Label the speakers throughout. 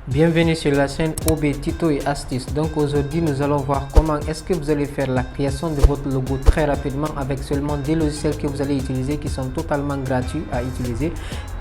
Speaker 1: Bienvenue sur la chaîne OB Tuto et Astuces. Donc aujourd'hui nous allons voir comment est-ce que vous allez faire la création de votre logo très rapidement avec seulement des logiciels que vous allez utiliser qui sont totalement gratuits à utiliser.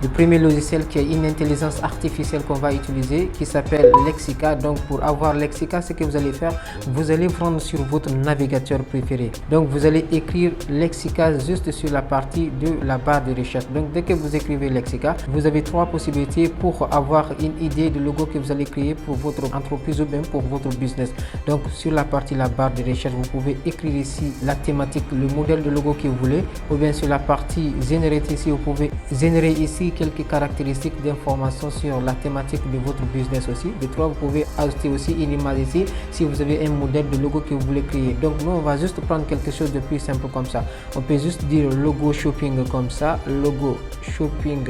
Speaker 1: Le premier logiciel qui est une intelligence artificielle qu'on va utiliser qui s'appelle Lexica. Donc pour avoir Lexica, ce que vous allez faire, vous allez prendre sur votre navigateur préféré. Donc vous allez écrire Lexica juste sur la partie de la barre de recherche. Donc dès que vous écrivez Lexica, vous avez trois possibilités pour avoir une idée de logo que vous allez créer pour votre entreprise ou bien pour votre business. Donc sur la partie la barre de recherche, vous pouvez écrire ici la thématique, le modèle de logo que vous voulez, ou bien sur la partie générer ici, vous pouvez générer ici quelques caractéristiques d'information sur la thématique de votre business aussi. De trois, vous pouvez ajouter aussi une image ici si vous avez un modèle de logo que vous voulez créer. Donc nous on va juste prendre quelque chose de plus simple comme ça. On peut juste dire logo shopping comme ça, logo shopping.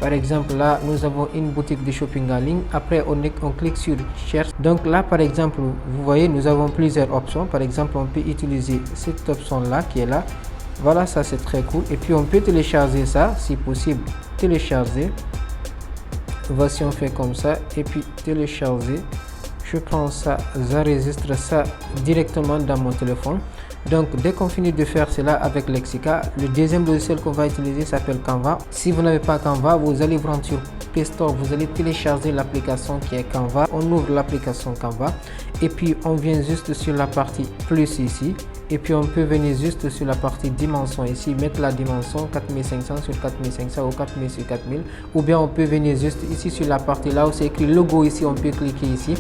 Speaker 1: Par exemple, là, nous avons une boutique de shopping en ligne. Après, on clique sur cherche. Donc là, par exemple, vous voyez, nous avons plusieurs options. Par exemple, on peut utiliser cette option-là qui est là. Voilà, ça c'est très cool. Et puis, on peut télécharger ça, si possible. Télécharger. Voici, on fait comme ça. Et puis, télécharger. Je prends ça, j'enregistre ça directement dans mon téléphone. Donc dès qu'on finit de faire cela avec Lexica, le deuxième logiciel qu'on va utiliser s'appelle Canva. Si vous n'avez pas Canva, vous allez vous rendre sur Play Store, vous allez télécharger l'application qui est Canva. On ouvre l'application Canva et puis on vient juste sur la partie plus ici. Et puis on peut venir juste sur la partie dimension ici, mettre la dimension 4500 sur 4500 ou 4000 sur 4000. Ou bien on peut venir juste ici sur la partie là où c'est écrit logo ici, on peut cliquer ici.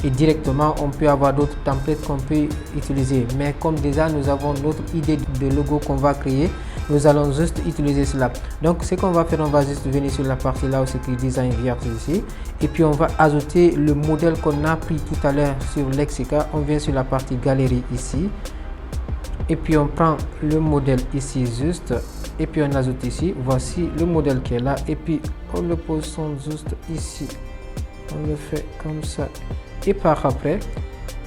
Speaker 1: Et directement on peut avoir d'autres templates qu'on peut utiliser. Mais comme déjà nous avons notre idée de logo qu'on va créer, nous allons juste utiliser cela. Donc ce qu'on va faire, on va juste venir sur la partie là où c'est écrit design vierge ici. Et puis on va ajouter le modèle qu'on a pris tout à l'heure sur Lexica. On vient sur la partie galerie ici. Et puis on prend le modèle ici juste et puis on ajoute ici, voici le modèle qui est là et puis on le positionne juste ici, on le fait comme ça et par après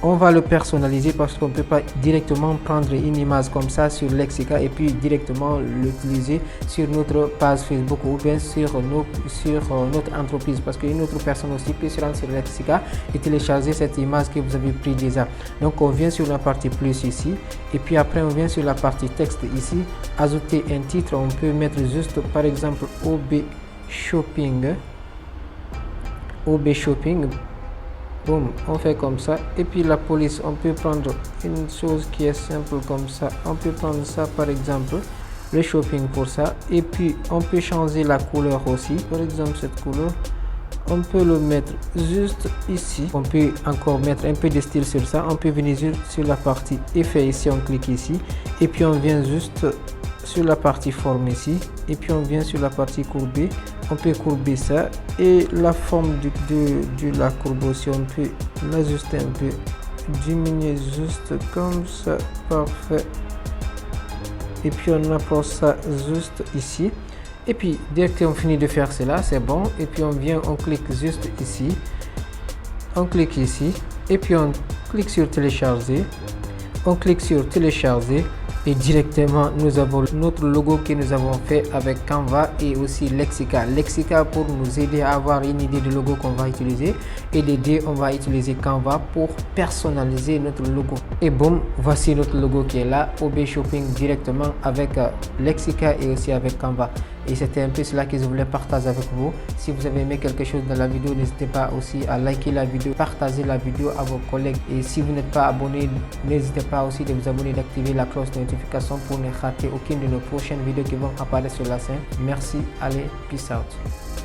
Speaker 1: on va le personnaliser parce qu'on ne peut pas directement prendre une image comme ça sur Lexica et puis directement l'utiliser sur notre page Facebook ou bien sur notre entreprise, parce qu'une autre personne aussi peut se rendre sur Lexica et télécharger cette image que vous avez pris déjà. Donc on vient sur la partie plus ici et puis après on vient sur la partie texte ici, ajouter un titre. On peut mettre juste par exemple OB Shopping. Boum, on fait comme ça et puis la police, on peut prendre une chose qui est simple comme ça, on peut prendre ça par exemple le shopping pour ça et puis on peut changer la couleur aussi, par exemple cette couleur on peut le mettre juste ici. On peut encore mettre un peu de style sur ça. On peut venir sur la partie effet ici, on clique ici et puis on vient juste sur la partie forme ici et puis on vient sur la partie courbée. On peut courber ça et la forme de la courbe aussi, on peut l'ajuster un peu, diminuer juste comme ça, parfait. Et puis on approche ça juste ici et puis dès qu'on finit de faire cela, c'est bon. Et puis on vient, on clique juste ici, on clique ici et puis on clique sur télécharger, on clique sur télécharger. Et directement nous avons notre logo que nous avons fait avec Canva et aussi Lexica. Lexica pour nous aider à avoir une idée de logo qu'on va utiliser et les deux on va utiliser Canva pour personnaliser notre logo. Et boum, voici notre logo qui est là, OB Shopping directement avec Lexica et aussi avec Canva. Et c'était un peu cela que je voulais partager avec vous. Si vous avez aimé quelque chose dans la vidéo, n'hésitez pas aussi à liker la vidéo, partager la vidéo à vos collègues. Et si vous n'êtes pas abonné, n'hésitez pas aussi de vous abonner, d'activer la cloche de notification pour ne rater aucune de nos prochaines vidéos qui vont apparaître sur la chaîne. Merci, allez, peace out.